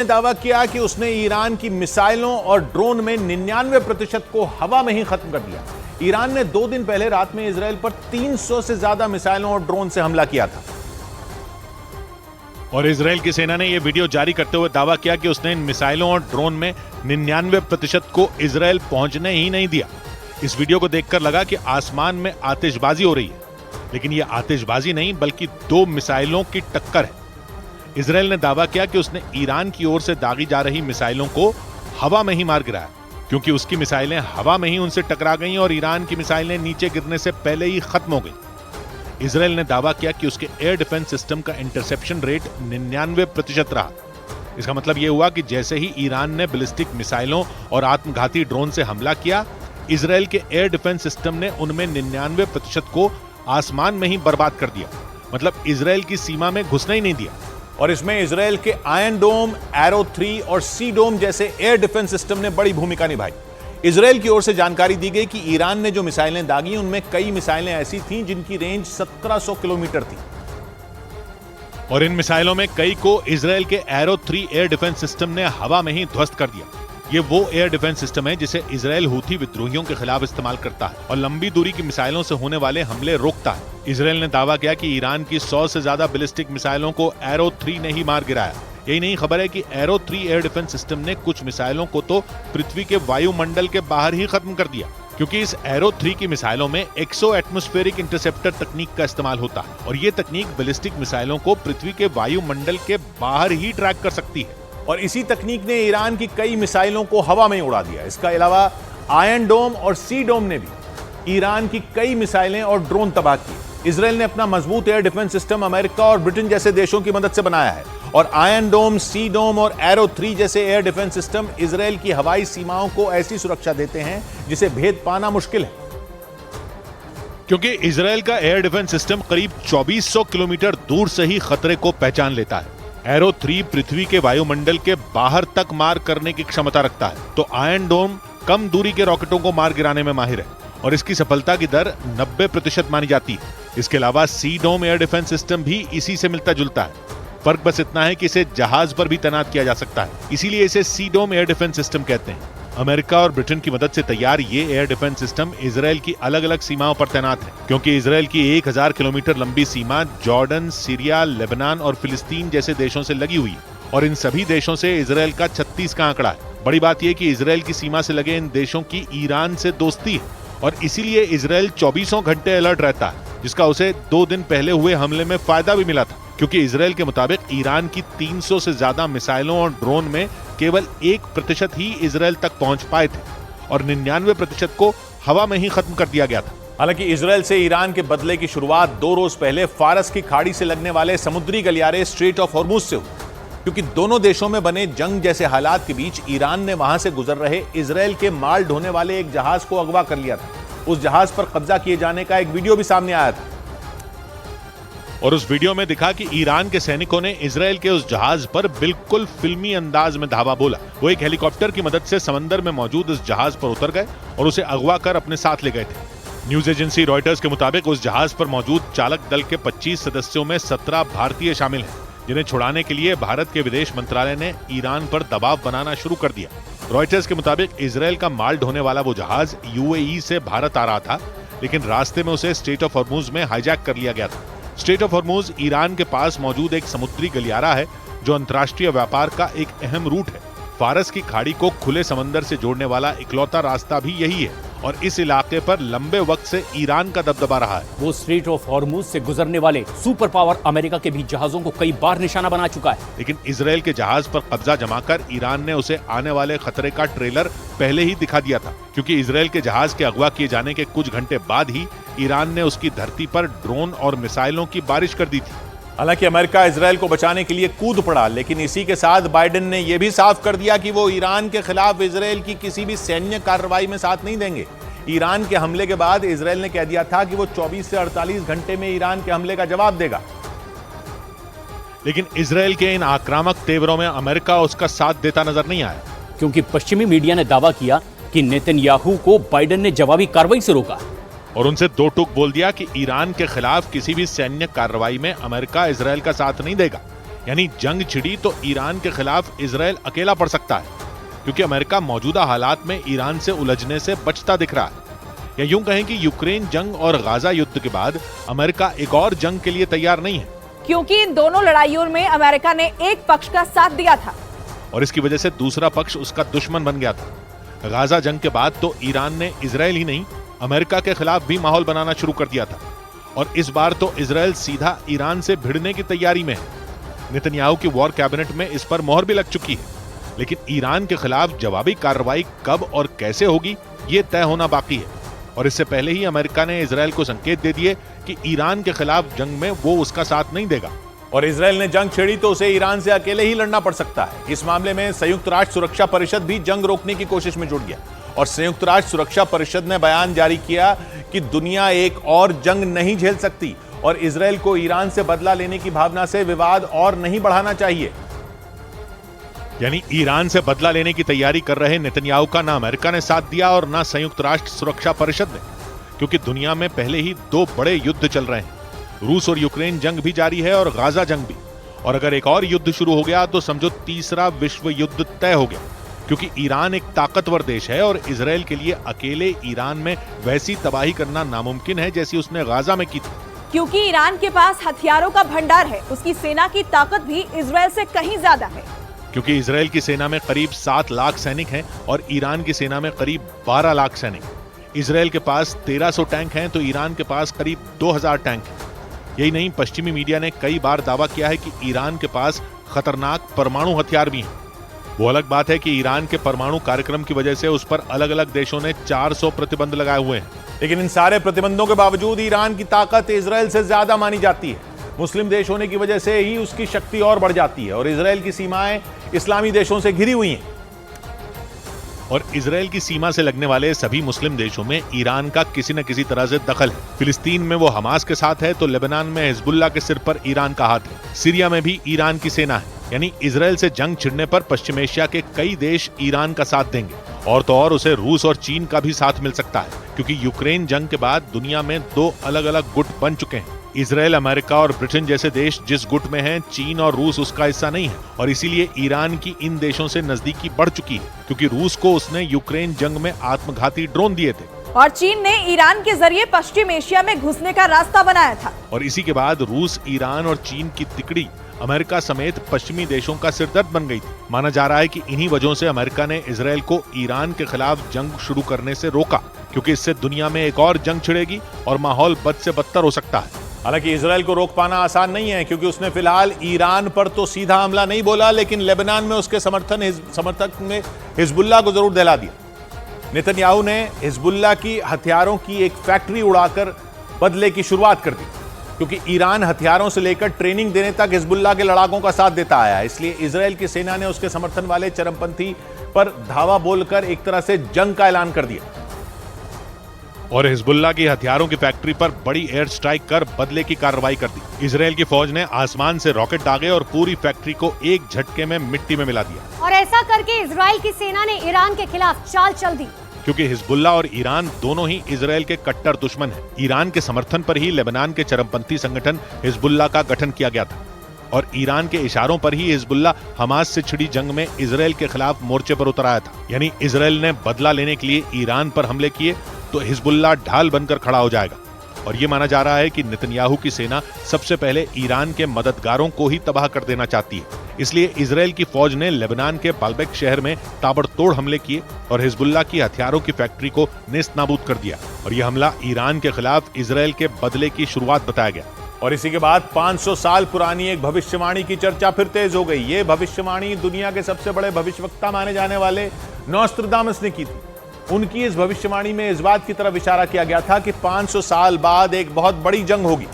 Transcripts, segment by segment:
ने दावा किया कि उसने ईरान की मिसाइलों और ड्रोन में 99% को हवा में ही खत्म कर दिया। ईरान ने 2 दिन पहले रात में इजराइल पर 300 से ज्यादा मिसाइलों और ड्रोन से हमला किया था। और इजराइल की सेना ने यह वीडियो जारी करते हुए दावा किया कि उसने इन मिसाइलों और ड्रोन में 99% को इजराइल पहुंचने ही नहीं दिया। इस वीडियो को देखकर लगा कि आसमान में आतिशबाजी हो रही है, लेकिन यह आतिशबाजी नहीं बल्कि 2 मिसाइलों की टक्कर है। इजराइल ने दावा किया कि उसने ईरान की ओर से दागी जा रही मिसाइलों को हवा में ही मार गिराया, क्योंकि उसकी मिसाइलें हवा में ही उनसे टकरा गईं और ईरान की मिसाइलें नीचे गिरने से पहले ही खत्म हो गई। इजराइल ने दावा किया कि उसके एयर डिफेंस सिस्टम का इंटरसेप्शन रेट 99% रहा। इसका मतलब यह हुआ कि जैसे ही ईरान ने बैलिस्टिक मिसाइलों और आत्मघाती ड्रोन से हमला किया, इजराइल के एयर डिफेंस सिस्टम ने उनमें 99% को आसमान में ही बर्बाद कर दिया। मतलब इजराइल की सीमा में घुसने ही नहीं दिया। और इसमें इजराइल के आयरन डोम, एरो 3 और सी डोम जैसे एयर डिफेंस सिस्टम ने बड़ी भूमिका निभाई। इजराइल की ओर से जानकारी दी गई कि ईरान ने जो मिसाइलें दागी उनमें कई मिसाइलें ऐसी थीं जिनकी रेंज 1700 किलोमीटर थी। और इन मिसाइलों में कई को इजराइल के एरो 3 एयर डिफेंस सिस्टम ने हवा में ही ध्वस्त कर दिया। ये वो एयर डिफेंस सिस्टम है जिसे इजराइल हूथी विद्रोहियों के खिलाफ इस्तेमाल करता है और लंबी दूरी की मिसाइलों से होने वाले हमले रोकता है। इजराइल ने दावा किया कि ईरान की 100 से ज्यादा बैलिस्टिक मिसाइलों को एरो 3 ने ही मार गिराया। यही नहीं, खबर है कि एरो 3 एयर डिफेंस सिस्टम ने कुछ मिसाइलों को तो पृथ्वी के वायुमंडल के बाहर ही खत्म कर दिया, क्योंकि इस एरो 3 की मिसाइलों में एक्सो एटमॉस्फेरिक इंटरसेप्टर तकनीक का इस्तेमाल होता है और ये तकनीक बैलिस्टिक मिसाइलों को पृथ्वी के वायुमंडल के बाहर ही ट्रैक कर सकती है। और इसी तकनीक ने ईरान की कई मिसाइलों को हवा में उड़ा दिया। इसके अलावा आयरन डोम और सी डोम ने भी ईरान की कई मिसाइलें और ड्रोन तबाह किए। इजराइल ने अपना मजबूत एयर डिफेंस सिस्टम अमेरिका और ब्रिटेन जैसे देशों की मदद से बनाया है और आयरन डोम, सी डोम और एरो 3 जैसे एयर डिफेंस सिस्टम इजराइल की हवाई सीमाओं को ऐसी सुरक्षा देते हैं जिसे भेद पाना मुश्किल है। क्योंकि इजराइल का एयर डिफेंस सिस्टम करीब 2400 किलोमीटर दूर से ही खतरे को पहचान लेता है। एरो 3 पृथ्वी के वायुमंडल के बाहर तक मार करने की क्षमता रखता है, तो आयरन डोम कम दूरी के रॉकेटों को मार गिराने में माहिर है और इसकी सफलता की दर 90% मानी जाती है। इसके अलावा सी डोम एयर डिफेंस सिस्टम भी इसी से मिलता जुलता है। फर्क बस इतना है कि इसे जहाज पर भी तैनात किया जा सकता है, इसीलिए इसे सी डोम एयर डिफेंस सिस्टम कहते हैं। अमेरिका और ब्रिटेन की मदद से तैयार ये एयर डिफेंस सिस्टम इजराइल की अलग अलग सीमाओं पर तैनात है, क्योंकि इजराइल की 1000 किलोमीटर लंबी सीमा जॉर्डन, सीरिया, लेबनान और फिलिस्तीन जैसे देशों से लगी हुई है और इन सभी देशों से इजराइल का 36 का आंकड़ा है। बड़ी बात यह कि इजराइल की सीमा से लगे इन देशों की ईरान से दोस्ती है और इसीलिए इजराइल 24 घंटे अलर्ट रहता है, जिसका उसे 2 दिन पहले हुए हमले में फायदा भी मिला था, क्योंकि इजराइल के मुताबिक ईरान की 300 से ज्यादा मिसाइलों और ड्रोन में केवल 1% ही इजराइल तक पहुंच पाए थे और 99% को हवा में ही खत्म कर दिया गया था। हालांकि इजराइल से ईरान के बदले की शुरुआत 2 रोज पहले फारस की खाड़ी से लगने वाले समुद्री गलियारे स्ट्रेट ऑफ हॉर्मुज से हुई, क्योंकि दोनों देशों में बने जंग जैसे हालात के बीच ईरान ने वहां से गुजर रहे इजराइल के माल ढोने वाले एक जहाज को अगवा कर लिया था। उस जहाज पर कब्जा किए जाने का एक वीडियो भी सामने आया था और उस वीडियो में दिखा कि ईरान के सैनिकों ने इजराइल के उस जहाज पर बिल्कुल फिल्मी अंदाज में धावा बोला। वो एक हेलीकॉप्टर की मदद से समंदर में मौजूद उस जहाज पर उतर गए और उसे अगवा कर अपने साथ ले गए थे। न्यूज एजेंसी रॉयटर्स के मुताबिक उस जहाज पर मौजूद चालक दल के 25 सदस्यों में 17 भारतीय शामिल हैं, जिन्हें छुड़ाने के लिए भारत के विदेश मंत्रालय ने ईरान पर दबाव बनाना शुरू कर दिया। रॉयटर्स के मुताबिक इजराइल का माल ढोने वाला वो जहाज यूएई से भारत आ रहा था, लेकिन रास्ते में उसे स्ट्रेट ऑफ हॉर्मुज में हाईजैक कर लिया गया था। स्ट्रेट ऑफ हॉर्मुज ईरान के पास मौजूद एक समुद्री गलियारा है जो अंतर्राष्ट्रीय व्यापार का एक अहम रूट है। फारस की खाड़ी को खुले समंदर से जोड़ने वाला इकलौता रास्ता भी यही है और इस इलाके पर लंबे वक्त से ईरान का दबदबा रहा है। वो स्ट्रेट ऑफ हॉर्मुज से गुजरने वाले सुपर पावर अमेरिका के भी जहाजों को कई बार निशाना बना चुका है। लेकिन इजराइल के जहाज पर कब्जा जमाकर ईरान ने उसे आने वाले खतरे का ट्रेलर पहले ही दिखा दिया था, क्योंकि इजराइल के जहाज के अगवा किए जाने के कुछ घंटे बाद ही ईरान ने उसकी धरती पर ड्रोन और मिसाइलों की बारिश कर दी थी। हालांकि अमेरिका इजराइल को बचाने के लिए कूद पड़ा, लेकिन इसी के साथ बाइडेन ने यह भी साफ कर दिया कि वो ईरान के खिलाफ इजराइल की किसी भी सैन्य कार्रवाई में साथ नहीं देंगे। ईरान के हमले के बाद इजराइल ने कह दिया था कि वो 24 से 48 घंटे में ईरान के हमले का जवाब देगा। लेकिन इजराइल के इन आक्रामक तेवरों में अमेरिका उसका साथ देता नजर नहीं आया, क्योंकि पश्चिमी मीडिया ने दावा किया कि नेतन्याहू को बाइडेन ने जवाबी कार्रवाई से रोका और उनसे 2 टूक बोल दिया कि ईरान के खिलाफ किसी भी सैन्य कार्रवाई में अमेरिका इजराइल का साथ नहीं देगा। यानी जंग छिड़ी तो ईरान के खिलाफ इजराइल अकेला पड़ सकता है, क्योंकि अमेरिका मौजूदा हालात में ईरान से उलझने से बचता दिख रहा है। या यूं कहें कि यूक्रेन जंग और गाजा युद्ध के बाद अमेरिका एक और जंग के लिए तैयार नहीं है, क्योंकि इन दोनों लड़ाइयों में अमेरिका ने एक पक्ष का साथ दिया था और इसकी वजह से दूसरा पक्ष उसका दुश्मन बन गया था। गाजा जंग के बाद तो ईरान ने इजराइल ही नहीं, अमेरिका के खिलाफ भी माहौल बनाना शुरू कर दिया था, और इस बार तो इजराइल सीधा ईरान से भिड़ने की तैयारी में है। नेतन्याहू की वॉर कैबिनेट में इस पर मोहर भी लग चुकी है, लेकिन ईरान के खिलाफ जवाबी कार्रवाई कब और कैसे होगी ये तय होना बाकी है। और इससे पहले ही अमेरिका ने इजराइल को संकेत दे दिए कि ईरान के खिलाफ जंग में वो उसका साथ नहीं देगा, और इजराइल ने जंग छेड़ी तो उसे ईरान से अकेले ही लड़ना पड़ सकता है। इस मामले में संयुक्त राष्ट्र सुरक्षा परिषद भी जंग रोकने की कोशिश में जुट गया, और संयुक्त राष्ट्र सुरक्षा परिषद ने बयान जारी किया कि दुनिया एक और जंग नहीं झेल सकती और इजराइल को ईरान से बदला लेने की भावना से विवाद और नहीं बढ़ाना चाहिए। यानी ईरान से बदला लेने की तैयारी कर रहे नेतन्याहू का ना अमेरिका ने साथ दिया और ना संयुक्त राष्ट्र सुरक्षा परिषद ने, क्योंकि दुनिया में पहले ही दो बड़े युद्ध चल रहे हैं। रूस और यूक्रेन जंग भी जारी है और गाजा जंग भी, और अगर एक और युद्ध शुरू हो गया तो समझो तीसरा विश्व युद्ध तय हो गया, क्योंकि ईरान एक ताकतवर देश है और इजराइल के लिए अकेले ईरान में वैसी तबाही करना नामुमकिन है जैसी उसने गाजा में की थी। क्योंकि ईरान के पास हथियारों का भंडार है, उसकी सेना की ताकत भी इजराइल से कहीं ज्यादा है। क्योंकि इजराइल की सेना में करीब 7 लाख सैनिक हैं और ईरान की सेना में करीब 12 लाख सैनिक। इजराइल के पास 1300 टैंक हैं तो ईरान के पास करीब 2000 टैंक हैं। यही नहीं, पश्चिमी मीडिया ने कई बार दावा किया है कि ईरान के पास खतरनाक परमाणु हथियार भी हैं। वो अलग बात है कि ईरान के परमाणु कार्यक्रम की वजह से उस पर अलग अलग देशों ने 400 प्रतिबंध लगाए हुए हैं, लेकिन इन सारे प्रतिबंधों के बावजूद ईरान की ताकत इजराइल से ज्यादा मानी जाती है। मुस्लिम देश होने की वजह से ही उसकी शक्ति और बढ़ जाती है, और इजराइल की सीमाएं इस्लामी देशों से घिरी हुई हैं। और इजराइल की सीमा से लगने वाले सभी मुस्लिम देशों में ईरान का किसी न किसी तरह से दखल है। फिलिस्तीन में वो हमास के साथ है तो लेबनान में हिजबुल्लाह के सिर पर ईरान का हाथ है। सीरिया में भी ईरान की सेना है। यानी इजराइल से जंग छिड़ने पर पश्चिम एशिया के कई देश ईरान का साथ देंगे, और तो और उसे रूस और चीन का भी साथ मिल सकता है, क्योंकि यूक्रेन जंग के बाद दुनिया में 2 अलग अलग गुट बन चुके हैं। इजराइल, अमेरिका और ब्रिटेन जैसे देश जिस गुट में हैं, चीन और रूस उसका हिस्सा नहीं है, और इसीलिए ईरान की इन देशों से नजदीकी बढ़ चुकी है, क्योंकि रूस को उसने यूक्रेन जंग में आत्मघाती ड्रोन दिए थे और चीन ने ईरान के जरिए पश्चिम एशिया में घुसने का रास्ता बनाया था। और इसी के बाद रूस, ईरान और चीन की तिकड़ी अमेरिका समेत पश्चिमी देशों का सिरदर्द बन गई थी। माना जा रहा है कि इन्हीं वजहों से अमेरिका ने इजराइल को ईरान के खिलाफ जंग शुरू करने से रोका, क्योंकि इससे दुनिया में एक और जंग छिड़ेगी और माहौल बद से बदतर हो सकता है। हालांकि इजराइल को रोक पाना आसान नहीं है, क्योंकि उसने फिलहाल ईरान पर तो सीधा हमला नहीं बोला, लेकिन लेबनान में उसके समर्थक में हिजबुल्लाह को जरूर दहला दिया। नेतन्याहू ने हिजबुल्लाह की हथियारों की एक फैक्ट्री उड़ाकर बदले की शुरुआत कर दी, क्योंकि ईरान हथियारों से लेकर ट्रेनिंग देने तक हिजबुल्लाह के लड़ाकों का साथ देता आया। इसलिए इजराइल की सेना ने उसके समर्थन वाले चरमपंथी पर धावा बोलकर एक तरह से जंग का ऐलान कर दिया, और हिजबुल्लाह की हथियारों की फैक्ट्री पर बड़ी एयर स्ट्राइक कर बदले की कार्रवाई कर दी। इजराइल की फौज ने आसमान से रॉकेट दागे और पूरी फैक्ट्री को एक झटके में मिट्टी में मिला दिया। और ऐसा करके इजराइल की सेना ने ईरान के खिलाफ चाल चल दी, क्योंकि हिजबुल्लाह और ईरान दोनों ही इजराइल के कट्टर दुश्मन हैं। ईरान के समर्थन पर ही लेबनान के चरमपंथी संगठन हिजबुल्लाह का गठन किया गया था, और ईरान के इशारों पर ही हिजबुल्लाह हमास से छिड़ी जंग में इजराइल के खिलाफ मोर्चे पर उतर आया था। यानी इजराइल ने बदला लेने के लिए ईरान पर हमले किए तो हिजबुल्लाह ढाल बनकर खड़ा हो जाएगा। और ये माना जा रहा है कि नेतन्याहू की सेना सबसे पहले ईरान के मददगारों को ही तबाह कर देना चाहती है। इसलिए इजराइल की फौज ने लेबनान के बाल्बेक शहर में ताबड़तोड़ हमले किए और हिजबुल्लाह की हथियारों की फैक्ट्री को नेस्तनाबूद कर दिया, और यह हमला ईरान के खिलाफ इजराइल के बदले की शुरुआत बताया गया। और इसी के बाद 500 साल पुरानी एक भविष्यवाणी की चर्चा फिर तेज हो गई। ये भविष्यवाणी दुनिया के सबसे बड़े भविष्यवक्ता माने जाने वाले नोस्ट्राडामस ने की थी। उनकी इस भविष्यवाणी में इस बात की तरफ इशारा किया गया था कि 500 साल बाद एक बहुत बड़ी जंग होगी,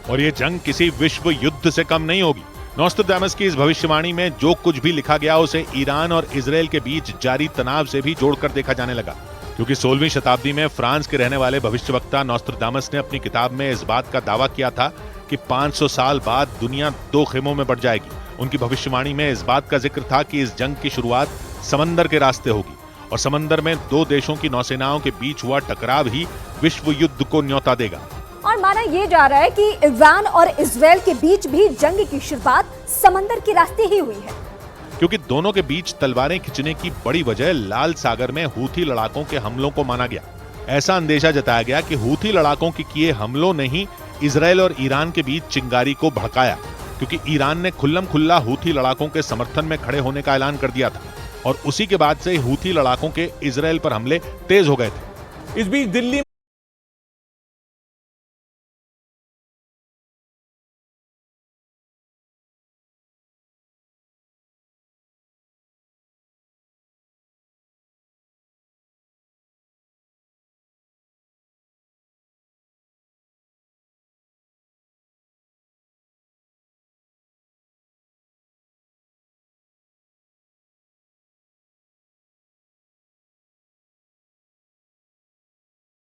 और ये जंग किसी विश्व युद्ध से कम नहीं होगी। नोस्ट्राडामस की इस भविष्यवाणी में जो कुछ भी लिखा गया उसे ईरान और इजराइल के बीच जारी तनाव से भी जोड़कर देखा जाने लगा, क्योंकि 16वीं शताब्दी में फ्रांस के रहने वाले भविष्यवक्ता नोस्ट्राडामस ने अपनी किताब में इस बात का दावा किया था कि 500 साल बाद दुनिया 2 खेमों में बढ़ जाएगी। उनकी भविष्यवाणी में इस बात का जिक्र था कि इस जंग की शुरुआत समंदर के रास्ते होगी, और समंदर में 2 देशों की नौसेनाओं के बीच हुआ टकराव ही विश्व युद्ध को न्योता देगा। और माना यह जा रहा है कि ईरान और इजराइल के बीच भी जंग की शुरुआत समंदर के रास्ते ही हुई है, क्योंकि दोनों के बीच तलवारें खिंचने की बड़ी वजह लाल सागर में हूथी लड़ाकों के हमलों को माना गया। ऐसा अंदेशा जताया गया कि हूथी लड़ाकों के किए हमलों ने ही इजराइल और ईरान के बीच चिंगारी को भड़काया, क्योंकि ईरान ने खुल्लम खुल्ला हूथी लड़ाकों के समर्थन में खड़े होने का ऐलान कर दिया था और उसी के बाद से हूथी लड़ाकों के इजराइल पर हमले तेज हो गए थे। इस बीच दिल्ली